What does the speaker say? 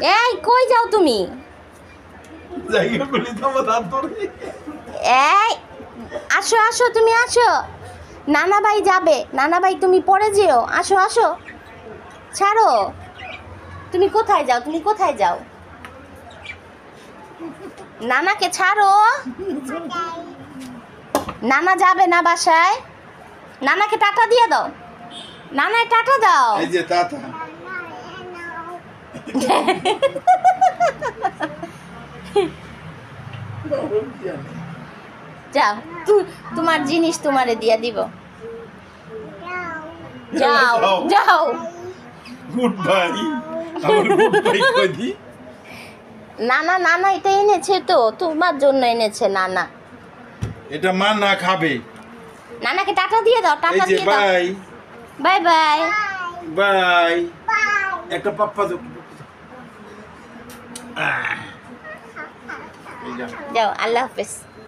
এই কই যাও তুমি? এই আসো আসো, তুমি আসো। নানা ভাই যাবে, নানা ভাই তুমি পরে যেও। আসো আসো, ছাড়ো। তুমি কোথায় যাও? তুমি কোথায় যাও? নানাকে ছাড়ো। নানা যাবে না বাসায়। নানাকে টাটা দিয়ে দাও। নানায় টাটা দাও। এই যে টাটা। যাও, তোমার জিনিস তোমারে দিয়ে দিব। যাও যাও। Good bye. আমার গুড বাই কই দি? নানা নানা এটা এনেছে তো, তোমার জন্য এনেছে নানা। এটা মা না খাবে। নানাকে টাটা দিয়ে দাও, এই টাটা যে দিয়ে দাও। Bye bye bye. বাই। একটা পাপ্পা দাও। যাও, আল্লাহ হাফেজ।